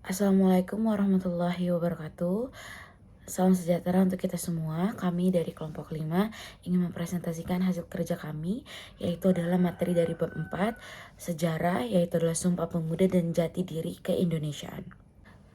Assalamualaikum warahmatullahi wabarakatuh. Salam sejahtera untuk kita semua. Kami dari kelompok 5 ingin mempresentasikan hasil kerja kami, yaitu adalah materi dari bab 4, sejarah, yaitu adalah Sumpah Pemuda dan Jati Diri Keindonesiaan.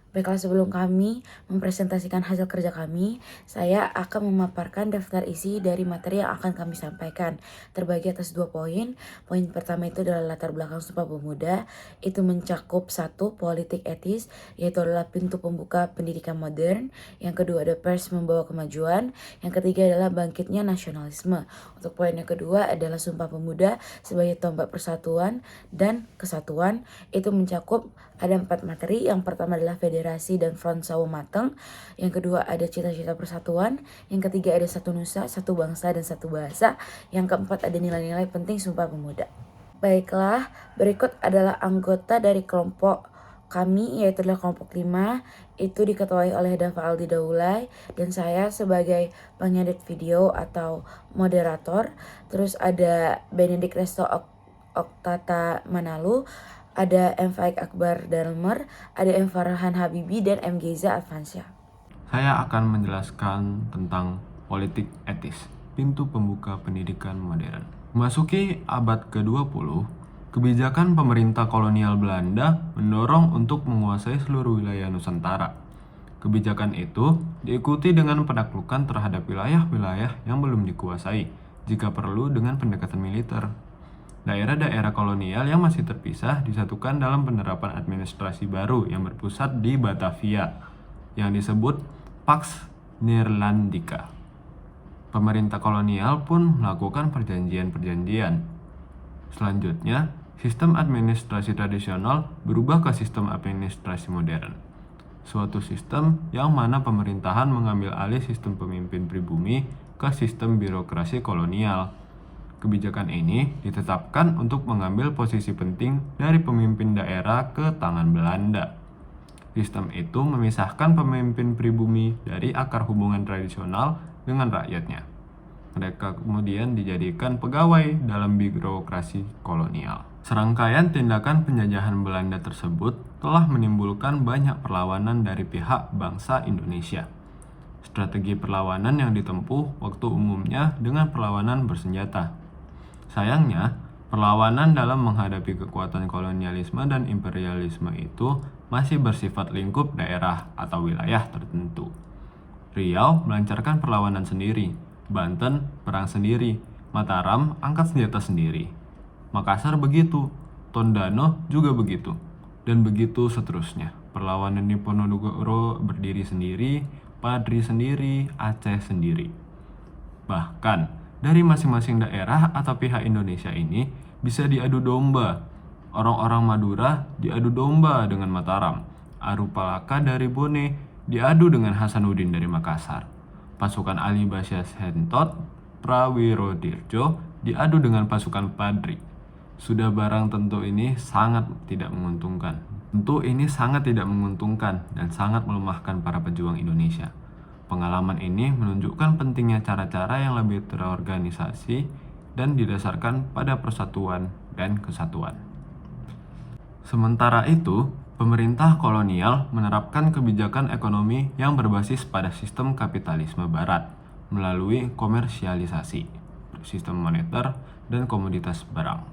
Baiklah, sebelum kami mempresentasikan hasil kerja kami, saya akan memaparkan daftar isi dari materi yang akan kami sampaikan. Terbagi atas 2 poin. Poin pertama itu adalah latar belakang Sumpah Pemuda. Itu mencakup 1. Politik etis, yaitu adalah pintu pembuka pendidikan modern. Yang kedua ada pers membawa kemajuan. Yang ketiga adalah bangkitnya nasionalisme. Untuk poin yang kedua adalah Sumpah Pemuda sebagai tombak persatuan dan kesatuan. Itu mencakup ada 4 materi. Yang pertama adalah federasi dan front sawo mateng. Yang kedua ada cita-cita persatuan. Yang ketiga ada satu nusa, satu bangsa, dan satu bahasa. Yang keempat ada nilai-nilai penting Sumpah Pemuda. Baiklah, berikut adalah anggota dari kelompok kami, yaitu adalah kelompok 5. Itu diketuai oleh Dafa Aldi Daulay dan saya sebagai pengedit video atau moderator. Terus ada Benedict Resto Oktata Manalu, ada M. Faik Akbar Dalmer, ada M. Farhan Habibi, dan M. Geza Advansyah. Saya akan menjelaskan tentang politik etis, pintu pembuka pendidikan modern. Memasuki abad ke-20, kebijakan pemerintah kolonial Belanda mendorong untuk menguasai seluruh wilayah Nusantara. Kebijakan itu diikuti dengan penaklukan terhadap wilayah-wilayah yang belum dikuasai, jika perlu dengan pendekatan militer. Daerah-daerah kolonial yang masih terpisah disatukan dalam penerapan administrasi baru yang berpusat di Batavia, yang disebut Pax Neerlandica. Pemerintah kolonial pun melakukan perjanjian-perjanjian. Selanjutnya, sistem administrasi tradisional berubah ke sistem administrasi modern. Suatu sistem yang mana pemerintahan mengambil alih sistem pemimpin pribumi ke sistem birokrasi kolonial. Kebijakan ini ditetapkan untuk mengambil posisi penting dari pemimpin daerah ke tangan Belanda. Sistem itu memisahkan pemimpin pribumi dari akar hubungan tradisional dengan rakyatnya. Mereka kemudian dijadikan pegawai dalam birokrasi kolonial. Serangkaian tindakan penjajahan Belanda tersebut telah menimbulkan banyak perlawanan dari pihak bangsa Indonesia. Strategi perlawanan yang ditempuh waktu umumnya dengan perlawanan bersenjata. Sayangnya, perlawanan dalam menghadapi kekuatan kolonialisme dan imperialisme itu masih bersifat lingkup daerah atau wilayah tertentu. Riau melancarkan perlawanan sendiri, Banten perang sendiri, Mataram angkat senjata sendiri. Makassar begitu, Tondano juga begitu, dan begitu seterusnya. Perlawanan di Ponorogo berdiri sendiri, Padri sendiri, Aceh sendiri. Bahkan, dari masing-masing daerah atau pihak Indonesia ini bisa diadu domba. Orang-orang Madura diadu domba dengan Mataram. Arupalaka dari Bone diadu dengan Hasanuddin dari Makassar. Pasukan Ali Basya Sentot Prawirodirjo diadu dengan pasukan Padri. Sudah barang tentu ini sangat tidak menguntungkan. Tentu ini sangat tidak menguntungkan dan sangat melemahkan para pejuang Indonesia. Pengalaman ini menunjukkan pentingnya cara-cara yang lebih terorganisasi dan didasarkan pada persatuan dan kesatuan. Sementara itu, pemerintah kolonial menerapkan kebijakan ekonomi yang berbasis pada sistem kapitalisme barat melalui komersialisasi, sistem moneter, dan komoditas barang.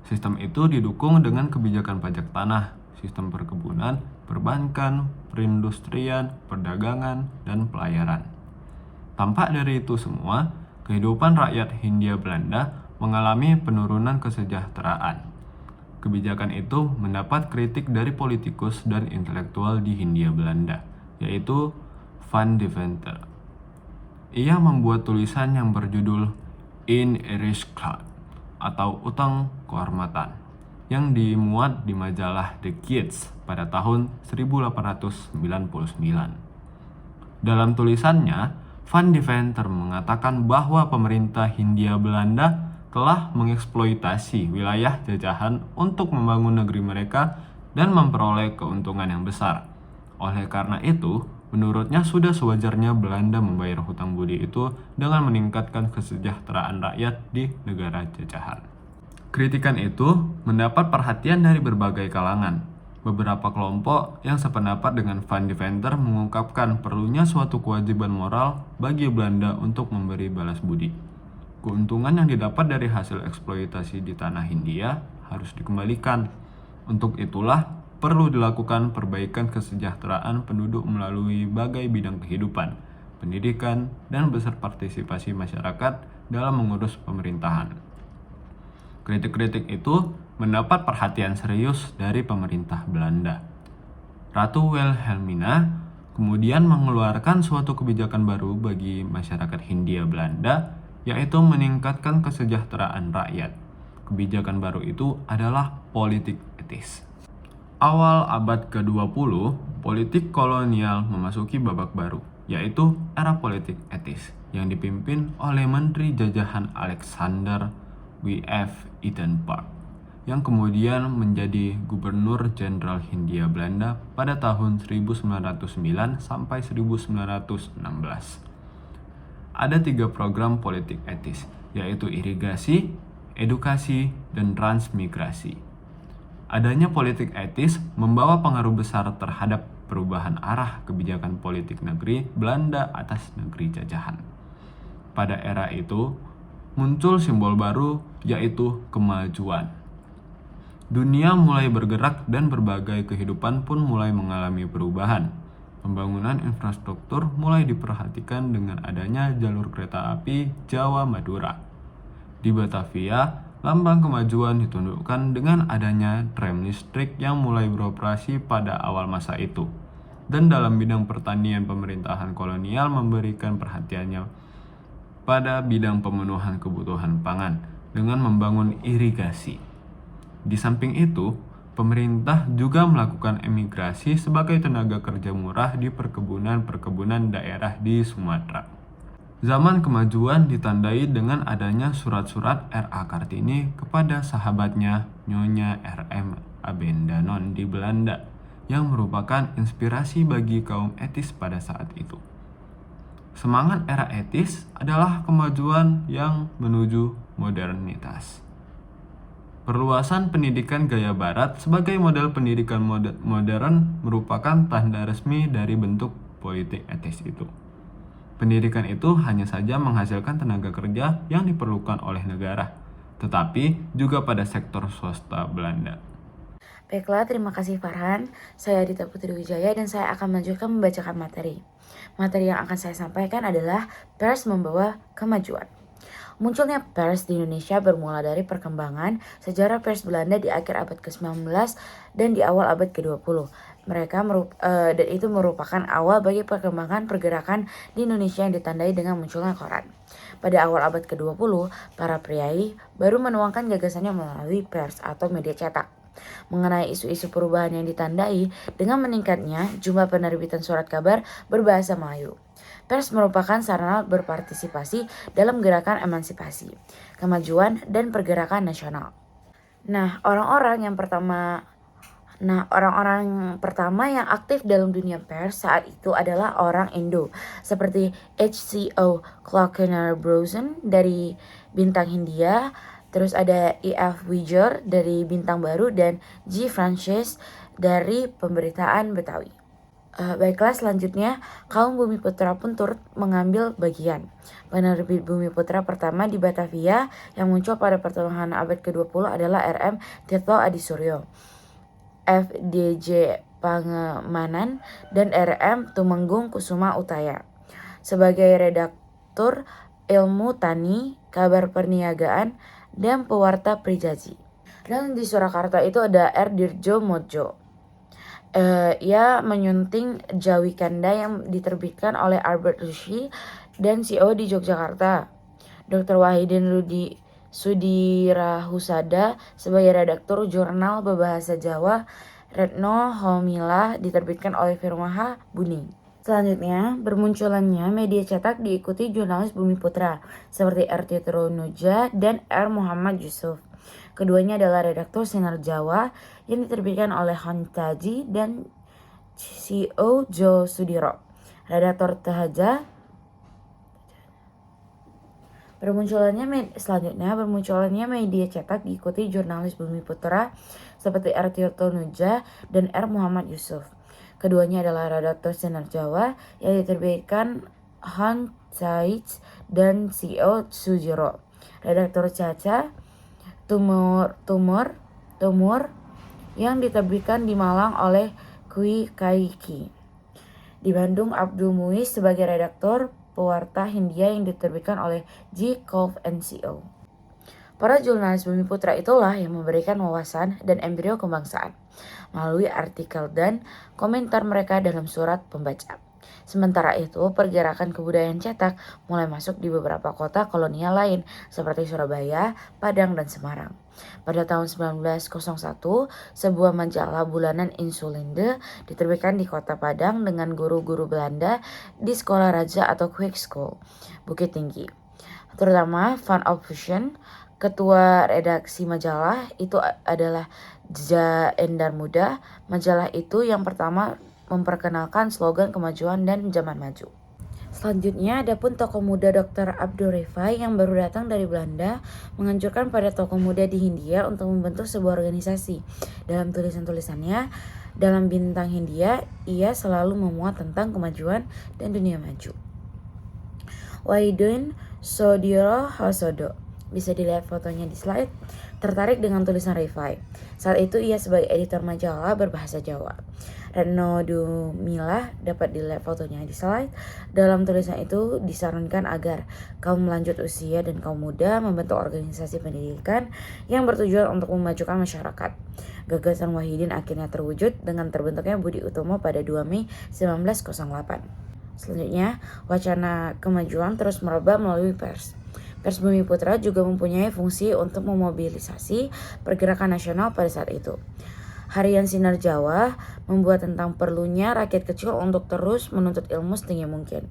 Sistem itu didukung dengan kebijakan pajak tanah, sistem perkebunan, perbankan, perindustrian, perdagangan, dan pelayaran. Tampak dari itu semua, kehidupan rakyat Hindia Belanda mengalami penurunan kesejahteraan. Kebijakan itu mendapat kritik dari politikus dan intelektual di Hindia Belanda, yaitu Van Deventer. Ia membuat tulisan yang berjudul In Erfgoed atau Utang Kehormatan, yang dimuat di majalah The Kids pada tahun 1899. Dalam tulisannya, Van Deventer mengatakan bahwa pemerintah Hindia Belanda telah mengeksploitasi wilayah jajahan untuk membangun negeri mereka dan memperoleh keuntungan yang besar. Oleh karena itu, menurutnya sudah sewajarnya Belanda membayar hutang budi itu dengan meningkatkan kesejahteraan rakyat di negara jajahan. Kritikan itu mendapat perhatian dari berbagai kalangan. Beberapa kelompok yang sependapat dengan Van Deventer mengungkapkan perlunya suatu kewajiban moral bagi Belanda untuk memberi balas budi. Keuntungan yang didapat dari hasil eksploitasi di tanah Hindia harus dikembalikan. Untuk itulah perlu dilakukan perbaikan kesejahteraan penduduk melalui berbagai bidang kehidupan, pendidikan, dan besar partisipasi masyarakat dalam mengurus pemerintahan. Kritik-kritik itu mendapat perhatian serius dari pemerintah Belanda. Ratu Wilhelmina kemudian mengeluarkan suatu kebijakan baru bagi masyarakat Hindia Belanda, yaitu meningkatkan kesejahteraan rakyat. Kebijakan baru itu adalah politik etis. Awal abad ke-20, politik kolonial memasuki babak baru, yaitu era politik etis, yang dipimpin oleh Menteri Jajahan Alexander W.F. Park, yang kemudian menjadi Gubernur Jenderal Hindia Belanda pada tahun 1909 sampai 1916. Ada 3 program politik etis, yaitu irigasi, edukasi, dan transmigrasi. Adanya politik etis membawa pengaruh besar terhadap perubahan arah kebijakan politik negeri Belanda atas negeri jajahan. Pada era itu, muncul simbol baru, yaitu kemajuan. Dunia mulai bergerak dan berbagai kehidupan pun mulai mengalami perubahan. Pembangunan infrastruktur mulai diperhatikan dengan adanya jalur kereta api Jawa-Madura. Di Batavia, lambang kemajuan ditundukkan dengan adanya tram listrik yang mulai beroperasi pada awal masa itu. Dan dalam bidang pertanian, pemerintahan kolonial memberikan perhatiannya pada bidang pemenuhan kebutuhan pangan dengan membangun irigasi. Di samping itu, pemerintah juga melakukan emigrasi sebagai tenaga kerja murah di perkebunan daerah di Sumatera. Zaman kemajuan ditandai dengan adanya surat-surat R.A. Kartini kepada sahabatnya Nyonya R.M. Abendanon di Belanda, yang merupakan inspirasi bagi kaum etis pada saat itu. Semangat era etis adalah kemajuan yang menuju modernitas. Perluasan pendidikan gaya barat sebagai model pendidikan modern merupakan tanda resmi dari bentuk politik etis itu. Pendidikan itu hanya saja menghasilkan tenaga kerja yang diperlukan oleh negara, tetapi juga pada sektor swasta Belanda. Baiklah, terima kasih Farhan. Saya Adita Putri Wijaya dan saya akan melanjutkan membacakan materi. Materi yang akan saya sampaikan adalah pers membawa kemajuan. Munculnya pers di Indonesia bermula dari perkembangan sejarah pers Belanda di akhir abad ke-19 dan di awal abad ke-20. Dan itu merupakan awal bagi perkembangan pergerakan di Indonesia yang ditandai dengan munculnya koran. Pada awal abad ke-20, para priai baru menuangkan gagasannya melalui pers atau media cetak mengenai isu-isu perubahan yang ditandai dengan meningkatnya jumlah penerbitan surat kabar berbahasa Melayu. Pers merupakan sarana berpartisipasi dalam gerakan emansipasi, kemajuan, dan pergerakan nasional. Orang-orang pertama yang aktif dalam dunia pers saat itu adalah orang Indo, seperti H.C.O. Clark-Browson dari Bintang Hindia, terus ada E.F. Wiger dari Bintang Baru, dan G. Francis dari Pemberitaan Betawi. Baiklah, selanjutnya kaum Bumiputra pun turut mengambil bagian. Penerbit Bumiputra pertama di Batavia yang muncul pada pertengahan abad ke-20 adalah R.M. Tirto Adisuryo, F.D.J. Pangemanan, dan R.M. Tumenggung Kusuma Utaya. Sebagai redaktur ilmu tani, kabar perniagaan, dan pewarta prijaji. Dan di Surakarta itu ada R. Dirjo Mojo. Ia menyunting Jawi Kanda yang diterbitkan oleh Albert Rushi dan CO di Yogyakarta. Dr. Wahidin Rudi Sudirahusada sebagai redaktur jurnal berbahasa Jawa. Retno Homila diterbitkan oleh Firmaha Buning. Selanjutnya, bermunculannya media cetak diikuti jurnalis Bumiputra seperti R. Tirtonuja dan R. Muhammad Yusuf. Keduanya adalah redaktur Sinar Jawa yang diterbitkan oleh Hontaji dan CO Jo Sudiro. Redaktor Tahaja. Bermunculannya media cetak diikuti jurnalis Bumiputra seperti R. Tirto Nuja dan R. Muhammad Yusuf. Keduanya adalah redaktur Sinar Jawa yang diterbitkan Han Caij dan CEO Sujiro. Redaktur Caca Tumur yang diterbitkan di Malang oleh Kui Kaiki. Di Bandung, Abdul Muiz sebagai redaktur pewarta Hindia yang diterbitkan oleh G. Kolf NCO. Para jurnalis Bumiputra itulah yang memberikan wawasan dan embrio kebangsaan melalui artikel dan komentar mereka dalam surat pembaca. Sementara itu, pergerakan kebudayaan cetak mulai masuk di beberapa kota kolonial lain seperti Surabaya, Padang, dan Semarang. Pada tahun 1901, sebuah majalah bulanan Insulinde diterbitkan di kota Padang dengan guru-guru Belanda di Sekolah Raja atau Quick School, Bukit Tinggi. Terutama Van Ophusen, ketua redaksi majalah itu adalah Ja Endar Muda. Majalah itu yang pertama memperkenalkan slogan kemajuan dan zaman maju. Selanjutnya ada pun tokoh muda Dr. Abdul Rifai yang baru datang dari Belanda menganjurkan pada tokoh muda di Hindia untuk membentuk sebuah organisasi. Dalam tulisan-tulisannya, dalam Bintang Hindia, ia selalu memuat tentang kemajuan dan dunia maju. Wahidun Sodiro Hasodo, bisa dilihat fotonya di slide, tertarik dengan tulisan Rifai. Saat itu ia sebagai editor majalah berbahasa Jawa. Retno Dumilah, dapat dilihat fotonya di slide. Dalam tulisan itu disarankan agar kaum lanjut usia dan kaum muda membentuk organisasi pendidikan yang bertujuan untuk memajukan masyarakat. Gagasan Wahidin akhirnya terwujud dengan terbentuknya Budi Utomo pada 2 Mei 1908. Selanjutnya, wacana kemajuan terus merebak melalui pers. Pers Bumiputra juga mempunyai fungsi untuk memobilisasi pergerakan nasional pada saat itu. Harian Sinar Jawa membuat tentang perlunya rakyat kecil untuk terus menuntut ilmu setinggi mungkin.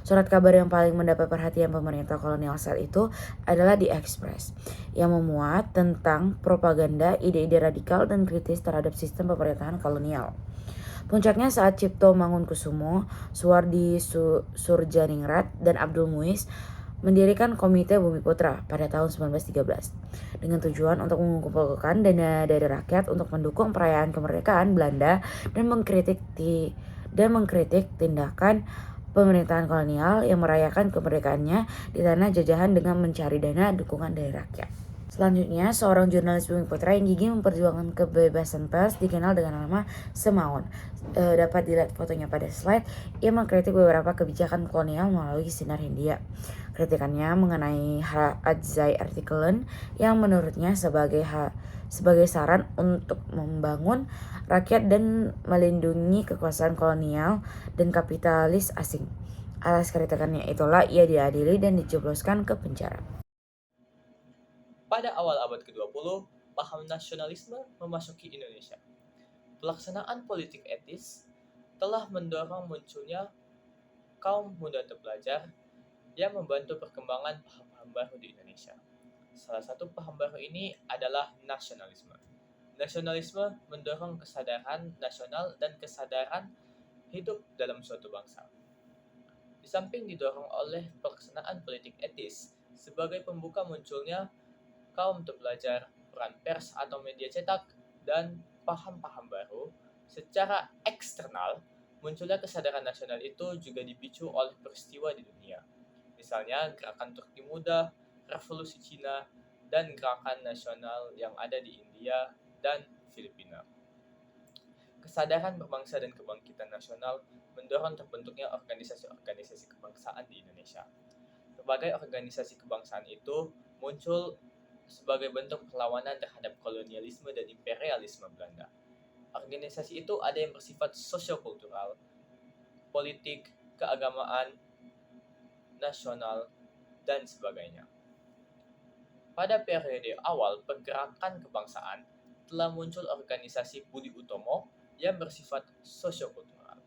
Surat kabar yang paling mendapat perhatian pemerintah kolonial saat itu adalah The Express, yang memuat tentang propaganda, ide-ide radikal dan kritis terhadap sistem pemerintahan kolonial. Puncaknya saat Cipto Mangunkusumo, Suwardi Surjaningrat, dan Abdul Muiz mendirikan Komite Bumiputra pada tahun 1913 dengan tujuan untuk mengumpulkan dana dari rakyat untuk mendukung perayaan kemerdekaan Belanda dan mengkritik tindakan pemerintahan kolonial yang merayakan kemerdekaannya di tanah jajahan dengan mencari dana dukungan dari rakyat. Selanjutnya, seorang jurnalis Bumiputra yang gigih memperjuangkan kebebasan pers dikenal dengan nama Semaun. Dapat dilihat fotonya pada slide. Ia mengkritik beberapa kebijakan kolonial melalui Sinar Hindia. Kritikannya mengenai Adzai Artikelen yang menurutnya sebagai saran untuk membangun rakyat dan melindungi kekuasaan kolonial dan kapitalis asing. Atas kritikannya itulah ia diadili dan dijebloskan ke penjara. Pada awal abad ke-20, paham nasionalisme memasuki Indonesia. Pelaksanaan politik etis telah mendorong munculnya kaum muda terpelajar yang membantu perkembangan paham-paham baru di Indonesia. Salah satu paham baru ini adalah nasionalisme. Nasionalisme mendorong kesadaran nasional dan kesadaran hidup dalam suatu bangsa. Di samping didorong oleh pelaksanaan politik etis sebagai pembuka munculnya kaum terpelajar, peran pers atau media cetak, dan paham-paham baru, secara eksternal, munculnya kesadaran nasional itu juga dipicu oleh peristiwa di dunia. Misalnya gerakan Turki Muda, revolusi Cina, dan gerakan nasional yang ada di India dan Filipina. Kesadaran berbangsa dan kebangkitan nasional mendorong terbentuknya organisasi-organisasi kebangsaan di Indonesia. Berbagai organisasi kebangsaan itu muncul sebagai bentuk perlawanan terhadap kolonialisme dan imperialisme Belanda. Organisasi itu ada yang bersifat sosiokultural, politik, keagamaan, nasional, dan sebagainya. Pada periode awal pergerakan kebangsaan, telah muncul organisasi Budi Utomo yang bersifat sosiokultural.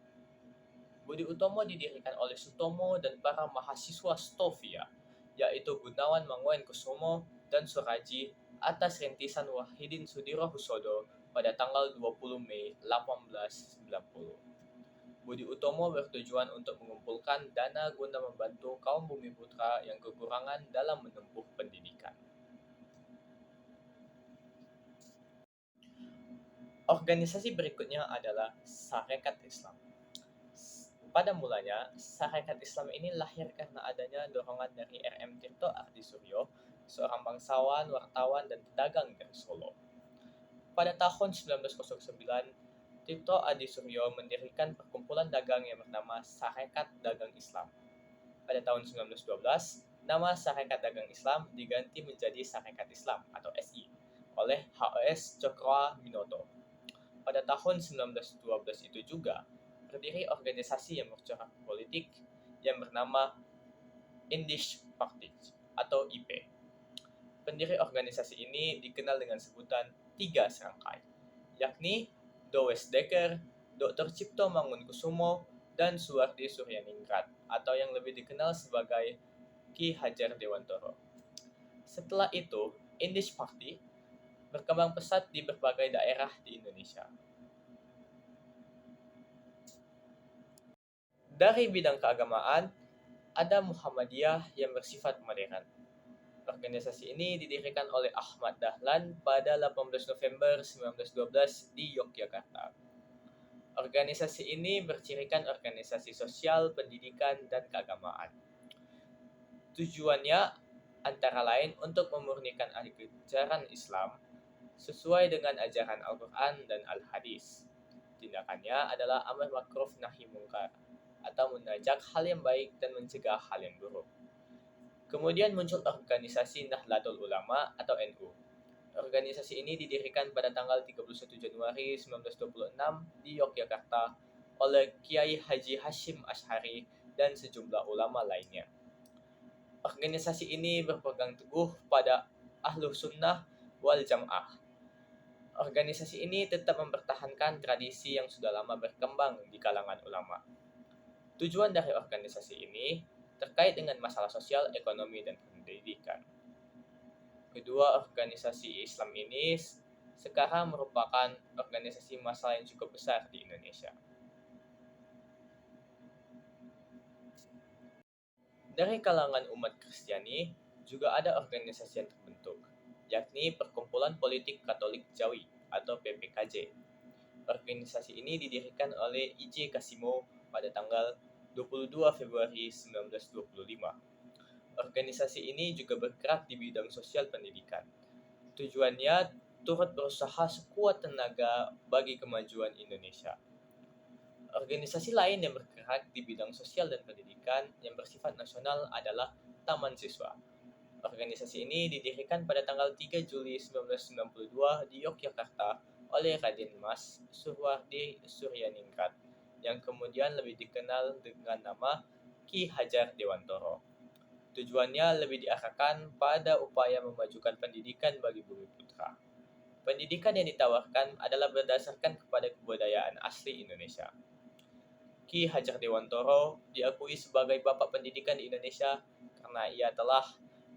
Budi Utomo didirikan oleh Sutomo dan para mahasiswa Stovia, yaitu Gunawan Manguenkusumo dan Suraji atas rintisan Wahidin Sudirohusodo pada tanggal 20 Mei 1890. Budi Utomo bertujuan untuk mengumpulkan dana guna membantu kaum Bumiputra yang kekurangan dalam menempuh pendidikan. Organisasi berikutnya adalah Sarekat Islam. Pada mulanya, Sarekat Islam ini lahir karena adanya dorongan dari R.M. Tirto Ardisuryo, seorang bangsawan, wartawan, dan pedagang dari Solo. Pada tahun 1909, Tirto Adisuryo mendirikan perkumpulan dagang yang bernama Sarekat Dagang Islam. Pada tahun 1912, nama Sarekat Dagang Islam diganti menjadi Sarekat Islam atau SI oleh H.O.S. Cokroaminoto. Pada tahun 1912 itu juga berdiri organisasi yang bercorak politik yang bernama Indisch Party atau IP. Pendiri organisasi ini dikenal dengan sebutan 3 serangkai, yakni Douwes Dekker, Dr. Cipto Mangunkusumo, dan Suwardi Suryaningrat atau yang lebih dikenal sebagai Ki Hajar Dewantoro. Setelah itu, Indisch Party berkembang pesat di berbagai daerah di Indonesia. Dari bidang keagamaan, ada Muhammadiyah yang bersifat modern. Organisasi ini didirikan oleh Ahmad Dahlan pada 18 November 1912 di Yogyakarta. Organisasi ini bercirikan organisasi sosial, pendidikan, dan keagamaan. Tujuannya antara lain untuk memurnikan ajaran Islam sesuai dengan ajaran Al-Quran dan Al-Hadis. Tindakannya adalah amar ma'ruf nahi mungkar atau mengajak hal yang baik dan mencegah hal yang buruk. Kemudian muncul organisasi Nahdlatul Ulama atau NU. Organisasi ini didirikan pada tanggal 31 Januari 1926 di Yogyakarta oleh Kiai Haji Hashim Asy'ari dan sejumlah ulama lainnya. Organisasi ini berpegang teguh pada Ahlus Sunnah wal Jamaah. Organisasi ini tetap mempertahankan tradisi yang sudah lama berkembang di kalangan ulama. Tujuan dari organisasi ini terkait dengan masalah sosial, ekonomi, dan pendidikan. Kedua organisasi Islam ini sekarang merupakan organisasi massa yang cukup besar di Indonesia. Dari kalangan umat Kristiani juga ada organisasi yang terbentuk, yakni Perkumpulan Politik Katolik Jawi atau PPKJ. Organisasi ini didirikan oleh I.J. Kasimo pada tanggal 22 Februari 1925. Organisasi ini juga bergerak di bidang sosial pendidikan. Tujuannya turut berusaha sekuat tenaga bagi kemajuan Indonesia. Organisasi lain yang bergerak di bidang sosial dan pendidikan yang bersifat nasional adalah Taman Siswa. Organisasi ini didirikan pada tanggal 3 Juli 1992 di Yogyakarta oleh Raden Mas Suwardi Suryaningrat, yang kemudian lebih dikenal dengan nama Ki Hajar Dewantoro. Tujuannya lebih diarahkan pada upaya memajukan pendidikan bagi Bumiputra. Pendidikan yang ditawarkan adalah berdasarkan kepada kebudayaan asli Indonesia. Ki Hajar Dewantoro diakui sebagai bapak pendidikan di Indonesia karena ia telah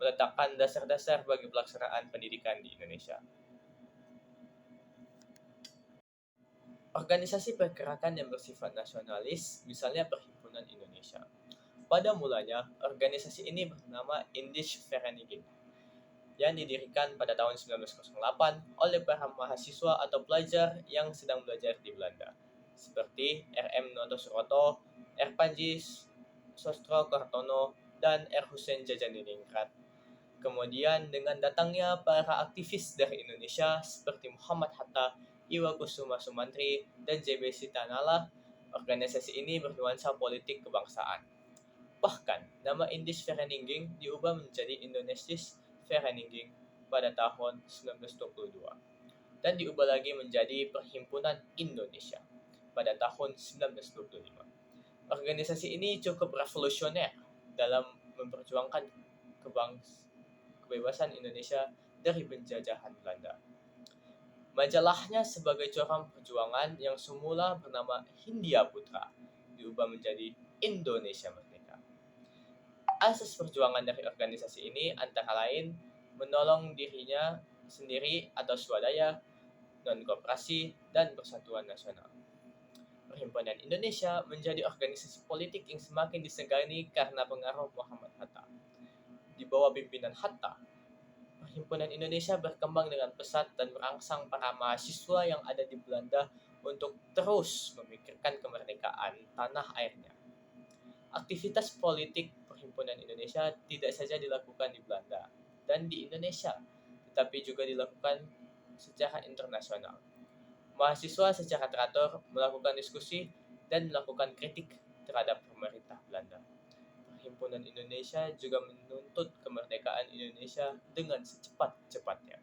meletakkan dasar-dasar bagi pelaksanaan pendidikan di Indonesia. Organisasi pergerakan yang bersifat nasionalis, misalnya Perhimpunan Indonesia. Pada mulanya, organisasi ini bernama Indisch Vereniging, yang didirikan pada tahun 1908 oleh para mahasiswa atau pelajar yang sedang belajar di Belanda, seperti R.M. Noto Suroto, R. Panji Sostro Kartono, dan R. Hussein Jajanidingrat. Kemudian dengan datangnya para aktivis dari Indonesia seperti Muhammad Hatta, Iwa Kusuma Sumantri, dan J.B. Sitanala, organisasi ini bernuansa politik kebangsaan. Bahkan, nama Indisch Vereniging diubah menjadi Indonesisch Vereniging pada tahun 1922 dan diubah lagi menjadi Perhimpunan Indonesia pada tahun 1925. Organisasi ini cukup revolusioner dalam memperjuangkan kebebasan Indonesia dari penjajahan Belanda. Majalahnya sebagai corong perjuangan yang semula bernama Hindia Putra diubah menjadi Indonesia Merdeka. Asas perjuangan dari organisasi ini antara lain menolong dirinya sendiri atau swadaya, non-koperasi, dan persatuan nasional. Perhimpunan Indonesia menjadi organisasi politik yang semakin disegani karena pengaruh Muhammad Hatta. Di bawah pimpinan Hatta, Perhimpunan Indonesia berkembang dengan pesat dan merangsang para mahasiswa yang ada di Belanda untuk terus memikirkan kemerdekaan tanah airnya. Aktivitas politik Perhimpunan Indonesia tidak saja dilakukan di Belanda dan di Indonesia, tetapi juga dilakukan secara internasional. Mahasiswa secara teratur melakukan diskusi dan melakukan kritik terhadap pemerintah Belanda. Perhimpunan Indonesia juga menuntut kemerdekaan Indonesia dengan secepat-cepatnya.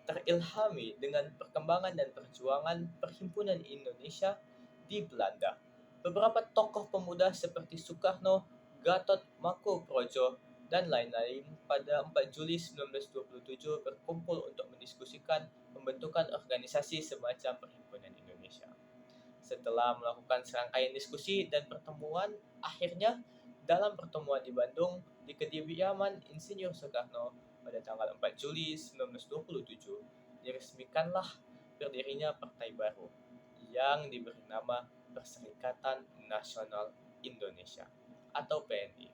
Terilhami dengan perkembangan dan perjuangan Perhimpunan Indonesia di Belanda, beberapa tokoh pemuda seperti Soekarno, Gatot Makoprojo, dan lain-lain pada 4 Juli 1927 berkumpul untuk mendiskusikan pembentukan organisasi semacam Perhimpunan Indonesia. Setelah melakukan serangkaian diskusi dan pertemuan, akhirnya dalam pertemuan di Bandung di kediaman Insinyur Soekarno pada tanggal 4 Juli 1927 diresmikanlah berdirinya partai baru yang diberi nama Perserikatan Nasional Indonesia atau PNI.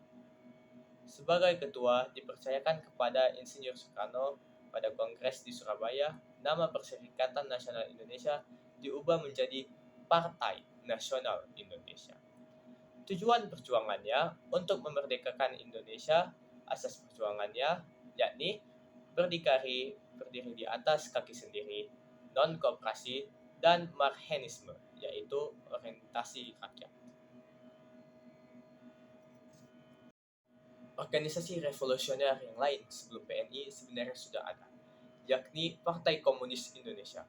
Sebagai ketua dipercayakan kepada Insinyur Soekarno pada Kongres di Surabaya, nama Perserikatan Nasional Indonesia diubah menjadi Partai Nasional Indonesia. Tujuan perjuangannya untuk memerdekakan Indonesia, asas perjuangannya yakni berdikari, berdiri di atas kaki sendiri, non-kooperasi, dan marxisme, yaitu orientasi rakyat. Organisasi revolusioner yang lain sebelum PNI sebenarnya sudah ada, yakni Partai Komunis Indonesia.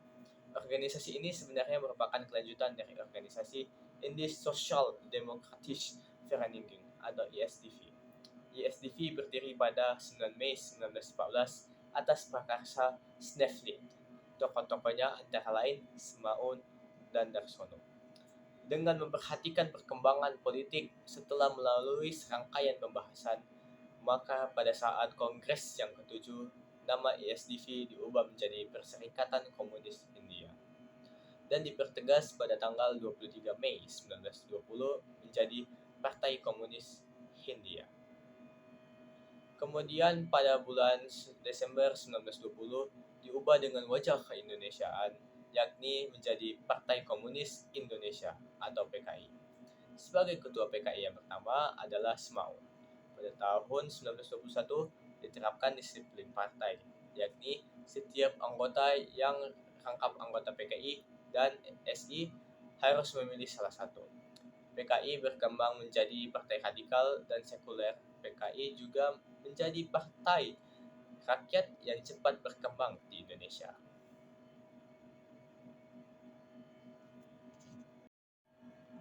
Organisasi ini sebenarnya merupakan kelanjutan dari organisasi Indische Social Democratische Vereniging atau ISDV. ISDV berdiri pada 9 Mei 1914 atas prakarsa Sneflit. Tokoh-tokohnya antara lain Semaun dan Darsono. Dengan memperhatikan perkembangan politik setelah melalui serangkaian pembahasan, maka pada saat Kongres yang ke-7, nama ISDV diubah menjadi Perserikatan Komunis India dan dipertegas pada tanggal 23 Mei 1920 menjadi Partai Komunis Hindia. Kemudian pada bulan Desember 1920 diubah dengan wajah keindonesiaan, yakni menjadi Partai Komunis Indonesia atau PKI. Sebagai ketua PKI yang pertama adalah Semaun. Pada tahun 1921 diterapkan disiplin partai, yakni setiap anggota yang rangkap anggota PKI dan SI harus memilih salah satu. PKI berkembang menjadi partai radikal dan sekuler. PKI juga menjadi partai rakyat yang cepat berkembang di Indonesia.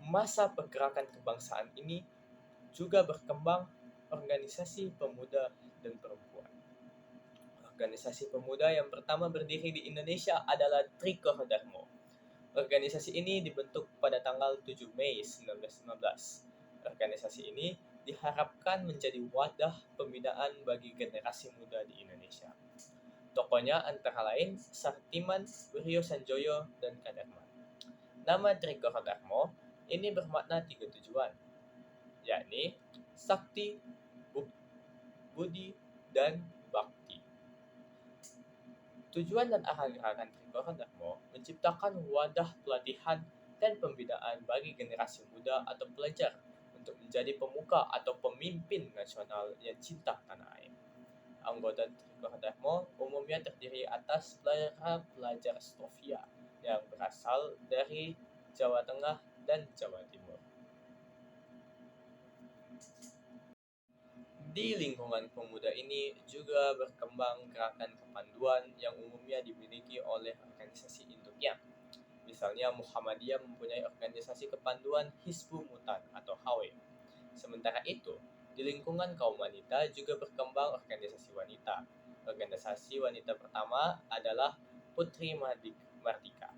Masa pergerakan kebangsaan ini juga berkembang organisasi pemuda dan perempuan. Organisasi pemuda yang pertama berdiri di Indonesia adalah Trikor Darmo. Organisasi ini dibentuk pada tanggal 7 Mei 1919. Organisasi ini diharapkan menjadi wadah pembinaan bagi generasi muda di Indonesia. Tokohnya antara lain Sartiman, Wiryo Sanjoyo, dan Kadarman. Nama Trikor Darmo ini bermakna 3 tujuan, yakni sakti, budi, dan bakti. Tujuan dan arah gerakan Trikor Darmo menciptakan wadah pelatihan dan pembinaan bagi generasi muda atau pelajar untuk menjadi pemuka atau pemimpin nasional yang cinta tanah air. Anggota Trikor Darmo umumnya terdiri atas para pelajar Stovia yang berasal dari Jawa Tengah dan Jawa Timur. Di lingkungan pemuda ini juga berkembang gerakan kepanduan yang umumnya dimiliki oleh organisasi induknya. Misalnya Muhammadiyah mempunyai organisasi kepanduan Hizbut Mutan atau HW. Sementara itu, di lingkungan kaum wanita juga berkembang organisasi wanita. Organisasi wanita pertama adalah Putri Mardika.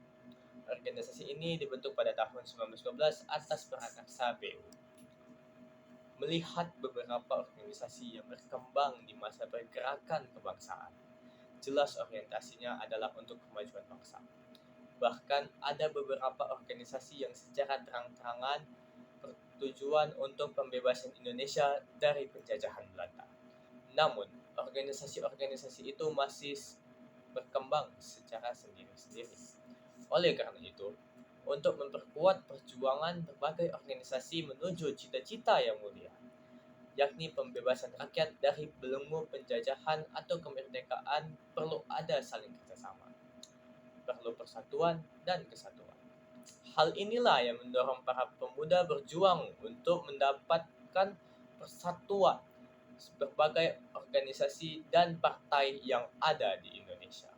Organisasi ini dibentuk pada tahun 1912 atas prakarsa BU. Melihat beberapa organisasi yang berkembang di masa pergerakan kebangsaan, jelas orientasinya adalah untuk kemajuan bangsa. Bahkan ada beberapa organisasi yang secara terang-terangan bertujuan untuk pembebasan Indonesia dari penjajahan Belanda. Namun, organisasi-organisasi itu masih berkembang secara sendiri-sendiri. Oleh karena itu, untuk memperkuat perjuangan berbagai organisasi menuju cita-cita yang mulia, yakni pembebasan rakyat dari belenggu penjajahan atau kemerdekaan, perlu ada saling kerjasama, perlu persatuan dan kesatuan. Hal inilah yang mendorong para pemuda berjuang untuk mendapatkan persatuan berbagai organisasi dan partai yang ada di Indonesia.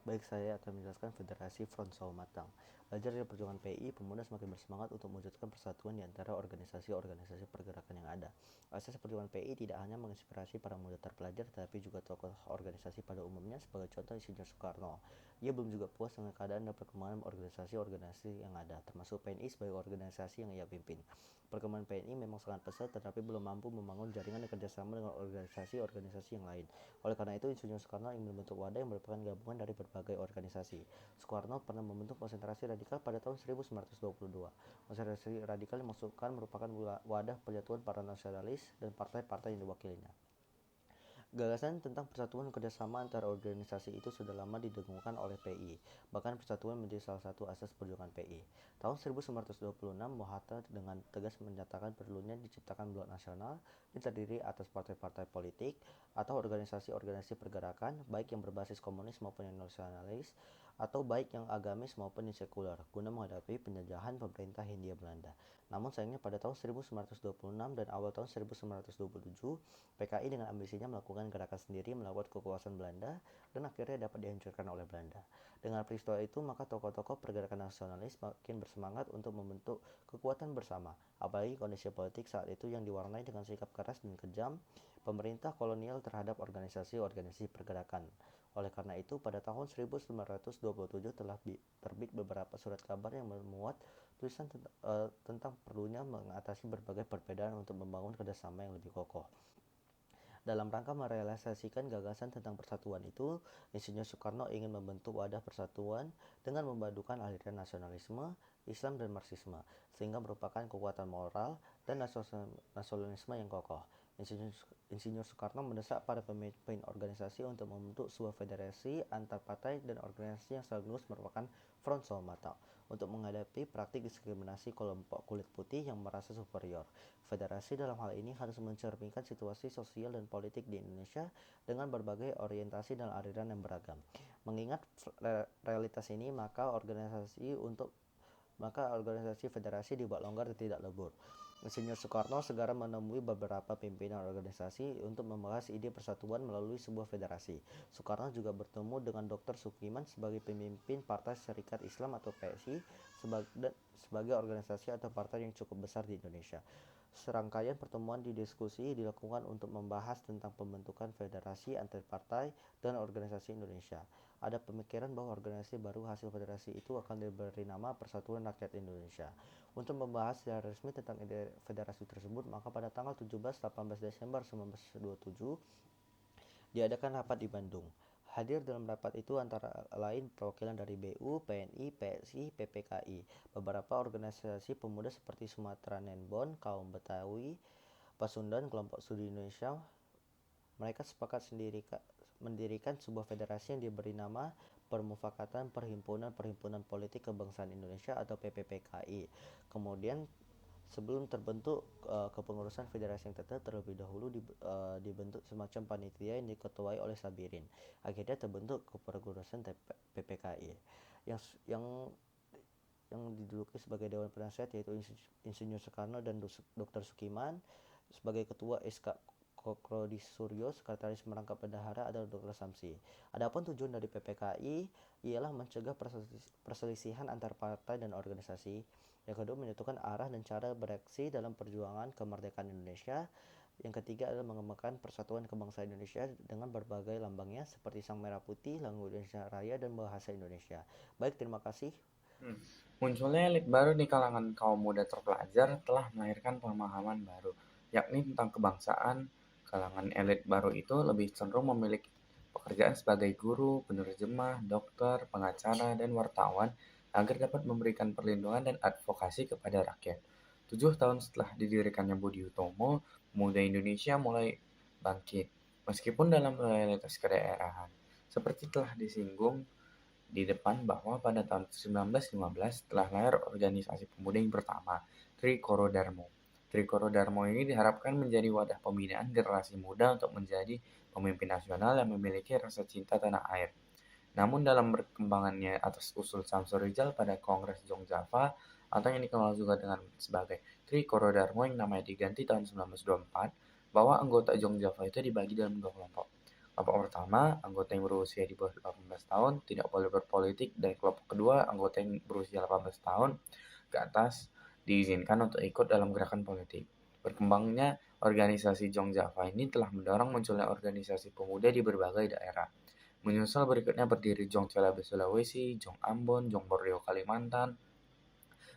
Baik, saya akan menjelaskan Federasi Front Saw Matang. Belajar dari perjuangan PI, pemuda semakin bersemangat untuk mewujudkan persatuan di antara organisasi-organisasi pergerakan yang ada. Asas perjuangan PI tidak hanya menginspirasi para pemuda terpelajar, tetapi juga tokoh organisasi pada umumnya, sebagai contoh Insinyur Soekarno. Ia belum juga puas dengan keadaan dan perkembangan organisasi-organisasi yang ada, termasuk PNI sebagai organisasi yang ia pimpin. Perkembangan PNI memang sangat pesat, tetapi belum mampu membangun jaringan dan kerjasama dengan organisasi-organisasi yang lain. Oleh karena itu, Insinyur Soekarno ingin membentuk wadah yang merupakan gabungan dari berbagai organisasi. Soekarno pernah membentuk konsentrasi radikal pada tahun 1922. Konsentrasi radikal yang dimaksudkan merupakan wadah penyatuan para nasionalis dan partai-partai yang diwakilinya. Gagasan tentang persatuan kerjasama antara organisasi itu sudah lama didengungkan oleh PI. Bahkan persatuan menjadi salah satu asas perjuangan PI. Tahun 1926, Mohatta dengan tegas menyatakan perlunya diciptakan blok nasional yang terdiri atas partai-partai politik atau organisasi-organisasi pergerakan, baik yang berbasis komunis maupun yang nasionalis, atau baik yang agamis maupun yang sekuler, guna menghadapi penjajahan pemerintah Hindia Belanda. Namun sayangnya pada tahun 1926 dan awal tahun 1927, PKI dengan ambisinya melakukan gerakan sendiri melawan kekuasaan Belanda dan akhirnya dapat dihancurkan oleh Belanda. Dengan peristiwa itu, maka tokoh-tokoh pergerakan nasionalis makin bersemangat untuk membentuk kekuatan bersama, apalagi kondisi politik saat itu yang diwarnai dengan sikap keras dan kejam pemerintah kolonial terhadap organisasi-organisasi pergerakan. Oleh karena itu, pada tahun 1927 telah terbit beberapa surat kabar yang memuat tulisan tentang perlunya mengatasi berbagai perbedaan untuk membangun kerjasama yang lebih kokoh. Dalam rangka merealisasikan gagasan tentang persatuan itu, Insinyur Soekarno ingin membentuk wadah persatuan dengan memadukan aliran nasionalisme, Islam dan Marxisme, sehingga merupakan kekuatan moral dan nasionalisme yang kokoh. Insinyur Soekarno mendesak para pemimpin organisasi untuk membentuk sebuah federasi antar partai dan organisasi yang sekaligus merupakan Front Saw Matang untuk menghadapi praktik diskriminasi kelompok kulit putih yang merasa superior. Federasi dalam hal ini harus mencerminkan situasi sosial dan politik di Indonesia dengan berbagai orientasi dan aliran yang beragam. Mengingat realitas ini, maka organisasi federasi dibuat longgar dan tidak lebur. Insinyur Soekarno segera menemui beberapa pimpinan organisasi untuk membahas ide persatuan melalui sebuah federasi. Soekarno juga bertemu dengan Dr. Sukiman sebagai pemimpin Partai Serikat Islam atau PSI sebagai organisasi atau partai yang cukup besar di Indonesia. Serangkaian pertemuan didiskusi dilakukan untuk membahas tentang pembentukan federasi antar partai dan organisasi Indonesia. Ada pemikiran bahwa organisasi baru hasil federasi itu akan diberi nama Persatuan Rakyat Indonesia. Untuk membahas secara resmi tentang ide federasi tersebut, maka pada tanggal 17-18 Desember 1927 diadakan rapat di Bandung. Hadir dalam rapat itu antara lain perwakilan dari BU, PNI, PSI, PPKI, beberapa organisasi pemuda seperti Sumatera Nenbon, Kaum Betawi, Pasundan, Kelompok Studi Indonesia. Mereka sepakat mendirikan sebuah federasi yang diberi nama Permufakatan Perhimpunan Politik Kebangsaan Indonesia atau PPPKI. Kemudian sebelum terbentuk kepengurusan federasi yang tetap, terlebih dahulu dibentuk semacam panitia yang diketuai oleh Sabirin. Akhirnya terbentuk kepengurusan PPKI yang diduduki sebagai Dewan Penasehat, yaitu Insinyur Soekarno dan Dr. Sukiman. Sebagai ketua SK Kokrodi Suryo, sekretaris merangkap bendahara adalah Dr. Samsi. Adapun tujuan dari PPKI ialah mencegah perselisihan antar partai dan organisasi. Yang kedua, menyatukan arah dan cara bereaksi dalam perjuangan kemerdekaan Indonesia. Yang ketiga adalah mengembangkan persatuan kebangsaan Indonesia dengan berbagai lambangnya seperti Sang Merah Putih, Lambang Indonesia Raya, dan bahasa Indonesia. Baik, terima kasih. Munculnya elit baru di kalangan kaum muda terpelajar telah melahirkan pemahaman baru, yakni tentang kebangsaan Kalangan elit baru itu lebih cenderung memiliki pekerjaan sebagai guru, penerjemah, dokter, pengacara, dan wartawan agar dapat memberikan perlindungan dan advokasi kepada rakyat. 7 tahun setelah didirikannya Budi Utomo, pemuda Indonesia mulai bangkit, meskipun dalam loyalitas kedaerahan. Seperti telah disinggung di depan bahwa pada tahun 1915 telah lahir organisasi pemuda yang pertama, Trikoro Darmo. Trikoro Darmo ini diharapkan menjadi wadah pembinaan generasi muda untuk menjadi pemimpin nasional yang memiliki rasa cinta tanah air. Namun dalam perkembangannya atas usul Samsul Rizal pada Kongres Jong-Java atau yang dikenal juga dengan sebagai Trikoro Darmo yang namanya diganti tahun 1924, bahwa anggota Jong-Java itu dibagi dalam dua kelompok. Kelompok pertama, anggota yang berusia di bawah 18 tahun tidak boleh berpolitik, dan kelompok kedua, anggota yang berusia 18 tahun ke atas diizinkan untuk ikut dalam gerakan politik. Berkembangnya organisasi Jong Java ini telah mendorong munculnya organisasi pemuda di berbagai daerah. Menyusul berikutnya berdiri Jong Celebes Sulawesi, Jong Ambon, Jong Borneo Kalimantan,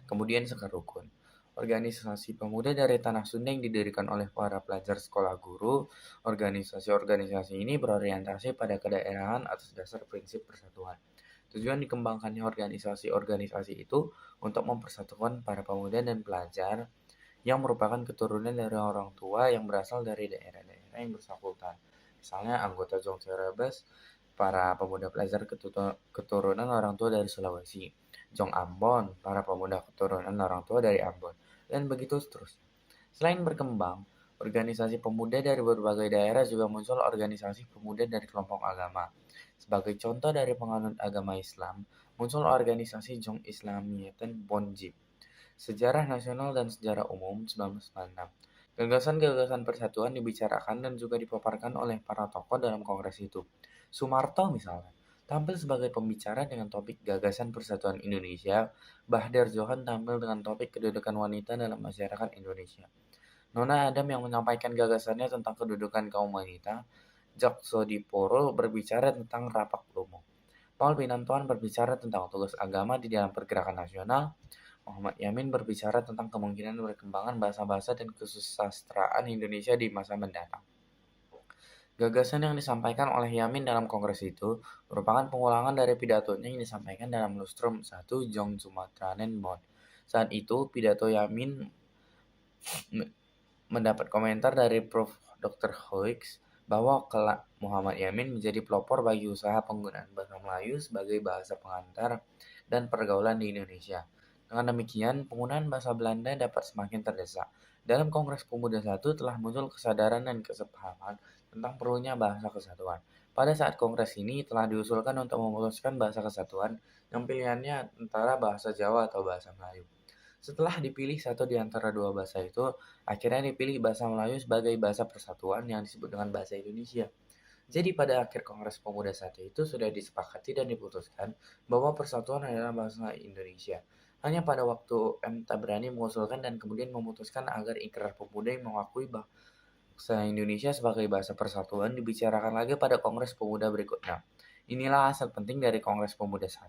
kemudian Sekar Rukun. Organisasi pemuda dari Tanah Sunda yang didirikan oleh para pelajar sekolah guru. Organisasi-organisasi ini berorientasi pada kedaerahan atas dasar prinsip persatuan. Tujuan dikembangkannya organisasi-organisasi itu untuk mempersatukan para pemuda dan pelajar yang merupakan keturunan dari orang tua yang berasal dari daerah-daerah yang bersangkutan. Misalnya anggota Jong Cerebes, para pemuda pelajar keturunan orang tua dari Sulawesi. Jong Ambon, para pemuda keturunan orang tua dari Ambon, dan begitu seterusnya. Selain berkembang, organisasi pemuda dari berbagai daerah juga muncul organisasi pemuda dari kelompok agama. Sebagai contoh dari penganut agama Islam, muncul organisasi Jong Islamiyatan Bonjib. Sejarah Nasional dan Sejarah Umum 1996. Gagasan-gagasan persatuan dibicarakan dan juga dipaparkan oleh para tokoh dalam kongres itu. Sumarto misalnya tampil sebagai pembicara dengan topik gagasan persatuan Indonesia. Bahdar Johan tampil dengan topik kedudukan wanita dalam masyarakat Indonesia. Nona Adam yang menyampaikan gagasannya tentang kedudukan kaum wanita. Jacques Sodiporo berbicara tentang rapak lumum. Paul Pinantoan berbicara tentang tugas agama di dalam pergerakan nasional. Muhammad Yamin berbicara tentang kemungkinan berkembangan bahasa-bahasa dan kesusastraan Indonesia di masa mendatang. Gagasan yang disampaikan oleh Yamin dalam kongres itu merupakan pengulangan dari pidatonya yang disampaikan dalam Lustrum 1 Jong Sumatranen Bon. Saat itu, pidato Yamin mendapat komentar dari Prof. Dr. Hoeks bahwa kelak Muhammad Yamin menjadi pelopor bagi usaha penggunaan bahasa Melayu sebagai bahasa pengantar dan pergaulan di Indonesia. Dengan demikian, penggunaan bahasa Belanda dapat semakin terdesak. Dalam Kongres Pemuda I telah muncul kesadaran dan kesepahaman tentang perlunya bahasa kesatuan. Pada saat kongres ini telah diusulkan untuk memutuskan bahasa kesatuan yang pilihannya antara bahasa Jawa atau bahasa Melayu. Setelah dipilih satu di antara dua bahasa itu, akhirnya dipilih bahasa Melayu sebagai bahasa persatuan yang disebut dengan bahasa Indonesia. Jadi pada akhir Kongres Pemuda I itu sudah disepakati dan diputuskan bahwa persatuan adalah bahasa Indonesia. Hanya pada waktu M. Tabrani mengusulkan dan kemudian memutuskan agar Ikrar Pemuda yang mengakui bahasa Indonesia sebagai bahasa persatuan dibicarakan lagi pada Kongres Pemuda berikutnya. Inilah asal penting dari Kongres Pemuda I.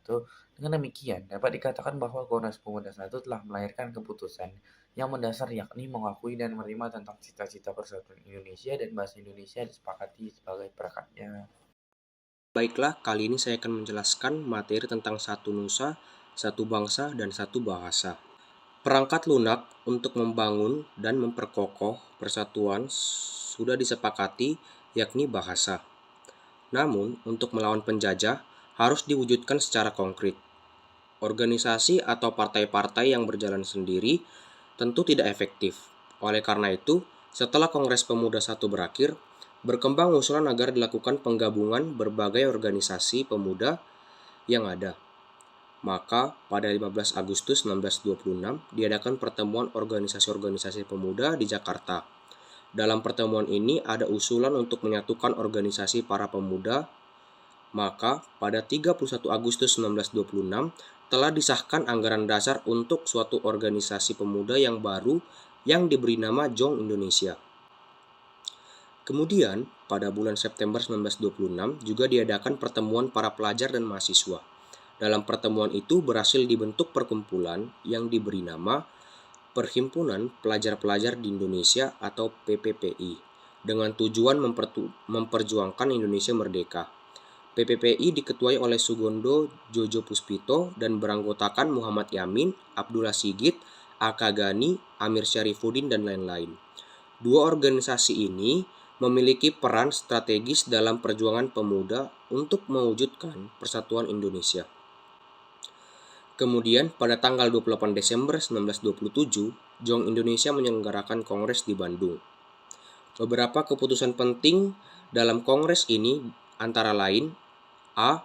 Dengan demikian, dapat dikatakan bahwa Kongres Pemuda I telah melahirkan keputusan yang mendasar, yakni mengakui dan menerima tentang cita-cita persatuan Indonesia dan bahasa Indonesia disepakati sebagai perekatnya. Baiklah, kali ini saya akan menjelaskan materi tentang satu nusa, satu bangsa, dan satu bahasa. Perangkat lunak untuk membangun dan memperkokoh persatuan sudah disepakati, yakni bahasa. Namun, untuk melawan penjajah harus diwujudkan secara konkret. Organisasi atau partai-partai yang berjalan sendiri tentu tidak efektif. Oleh karena itu, setelah Kongres Pemuda I berakhir, berkembang usulan agar dilakukan penggabungan berbagai organisasi pemuda yang ada. Maka, pada 15 Agustus 1926, diadakan pertemuan organisasi-organisasi pemuda di Jakarta. Dalam pertemuan ini ada usulan untuk menyatukan organisasi para pemuda. Maka, pada 31 Agustus 1926, telah disahkan anggaran dasar untuk suatu organisasi pemuda yang baru yang diberi nama Jong Indonesia. Kemudian, pada bulan September 1926 juga diadakan pertemuan para pelajar dan mahasiswa. Dalam pertemuan itu berhasil dibentuk perkumpulan yang diberi nama Perhimpunan Pelajar-Pelajar di Indonesia atau PPPI. dengan tujuan memperjuangkan Indonesia merdeka. PPPI diketuai oleh Sugondo Jojo Puspito dan beranggotakan Muhammad Yamin, Abdullah Sigit, Aka Gani, Amir Syarifuddin, dan lain-lain. Dua organisasi ini memiliki peran strategis dalam perjuangan pemuda untuk mewujudkan persatuan Indonesia. Kemudian pada tanggal 28 Desember 1927, JONG Indonesia menyelenggarakan kongres di Bandung. Beberapa keputusan penting dalam kongres ini antara lain: A.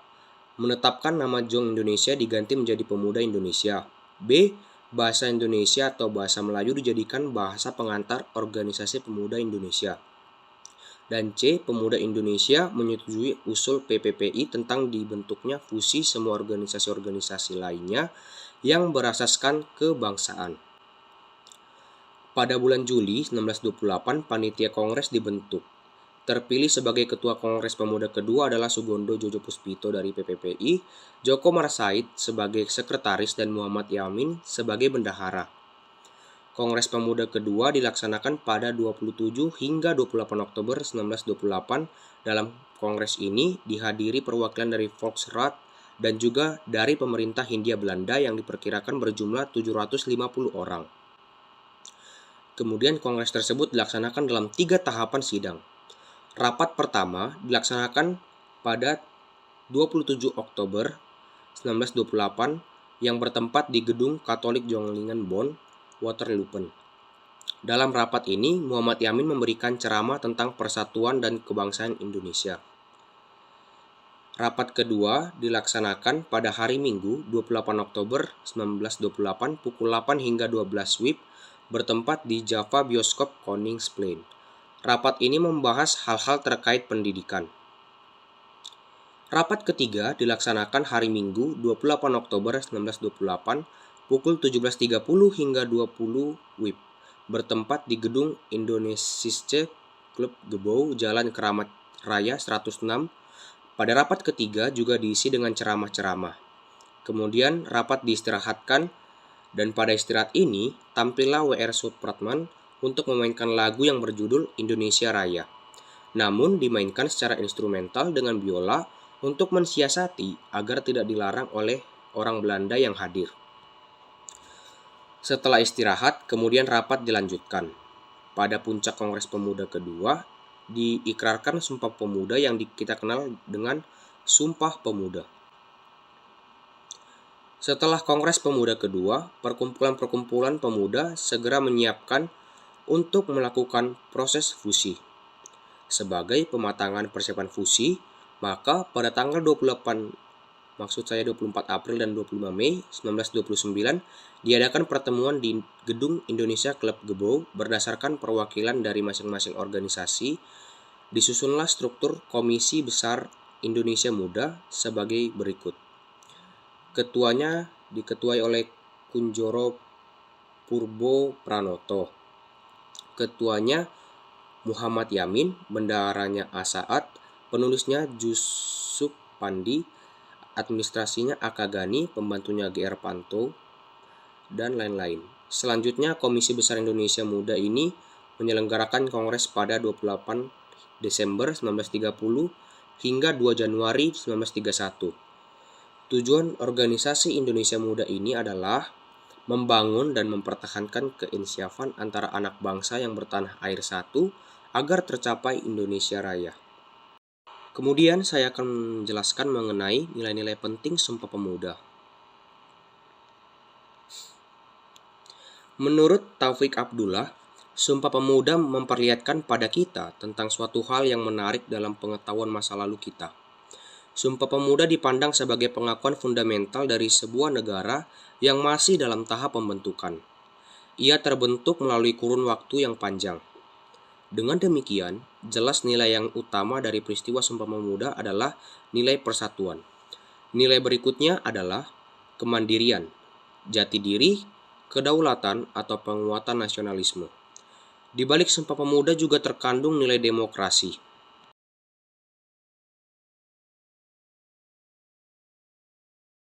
Menetapkan nama JONG Indonesia diganti menjadi Pemuda Indonesia. B. Bahasa Indonesia atau bahasa Melayu dijadikan bahasa pengantar Organisasi Pemuda Indonesia. Dan C. Pemuda Indonesia menyetujui usul PPPI tentang dibentuknya fusi semua organisasi-organisasi lainnya yang berasaskan kebangsaan. Pada bulan Juli 1928, panitia kongres dibentuk. Terpilih sebagai ketua Kongres Pemuda kedua adalah Sugondo Jojo Puspito dari PPPI, Joko Marsaid sebagai sekretaris, dan Muhammad Yamin sebagai bendahara. Kongres Pemuda kedua dilaksanakan pada 27 hingga 28 Oktober 1928. Dalam kongres ini dihadiri perwakilan dari Volksraad dan juga dari pemerintah Hindia Belanda yang diperkirakan berjumlah 750 orang. Kemudian kongres tersebut dilaksanakan dalam 3 tahapan sidang. Rapat pertama dilaksanakan pada 27 Oktober 1928 yang bertempat di Gedung Katolik Jonglingen Bonn, Waterloopen. Dalam rapat ini, Muhammad Yamin memberikan ceramah tentang persatuan dan kebangsaan Indonesia. Rapat kedua dilaksanakan pada hari Minggu 28 Oktober 1928 pukul 8 hingga 12 WIB bertempat di Java Bioskop Koningsplein. Rapat ini membahas hal-hal terkait pendidikan. Rapat ketiga dilaksanakan hari Minggu 28 Oktober 1928 pukul 17.30 hingga 20 WIB bertempat di Gedung Indonesische Club Gebouw, Jalan Keramat Raya 106. Pada rapat ketiga juga diisi dengan ceramah-ceramah. Kemudian rapat diistirahatkan dan pada istirahat ini tampillah W.R. Supratman untuk memainkan lagu yang berjudul Indonesia Raya. Namun dimainkan secara instrumental dengan biola untuk mensiasati agar tidak dilarang oleh orang Belanda yang hadir. Setelah istirahat, kemudian rapat dilanjutkan. Pada puncak Kongres Pemuda kedua, diikrarkan Sumpah Pemuda yang kita kenal dengan Sumpah Pemuda. Setelah Kongres Pemuda kedua, perkumpulan-perkumpulan pemuda segera menyiapkan untuk melakukan proses fusi. Sebagai pematangan persiapan fusi, maka pada tanggal 24 April dan 25 Mei 1929 diadakan pertemuan di Gedung Indonesia Club Gebouw berdasarkan perwakilan dari masing-masing organisasi. Disusunlah struktur Komisi Besar Indonesia Muda sebagai berikut. Ketuanya diketuai oleh Kunjoro Purbo Pranoto. Ketuanya Muhammad Yamin, bendaharanya Asaat, penulisnya Jusuf Pandi, administrasinya Aka Gani, pembantunya GR Panto, dan lain-lain. Selanjutnya, Komisi Besar Indonesia Muda ini menyelenggarakan kongres pada 28 Desember 1930 hingga 2 Januari 1931. Tujuan organisasi Indonesia Muda ini adalah membangun dan mempertahankan keinsyafan antara anak bangsa yang bertanah air satu agar tercapai Indonesia Raya. Kemudian saya akan menjelaskan mengenai nilai-nilai penting Sumpah Pemuda. Menurut Taufik Abdullah, Sumpah Pemuda memperlihatkan pada kita tentang suatu hal yang menarik dalam pengetahuan masa lalu kita. Sumpah Pemuda dipandang sebagai pengakuan fundamental dari sebuah negara yang masih dalam tahap pembentukan. Ia terbentuk melalui kurun waktu yang panjang. Dengan demikian, jelas nilai yang utama dari peristiwa Sumpah Pemuda adalah nilai persatuan. Nilai berikutnya adalah kemandirian, jati diri, kedaulatan, atau penguatan nasionalisme. Di balik Sumpah Pemuda juga terkandung nilai demokrasi.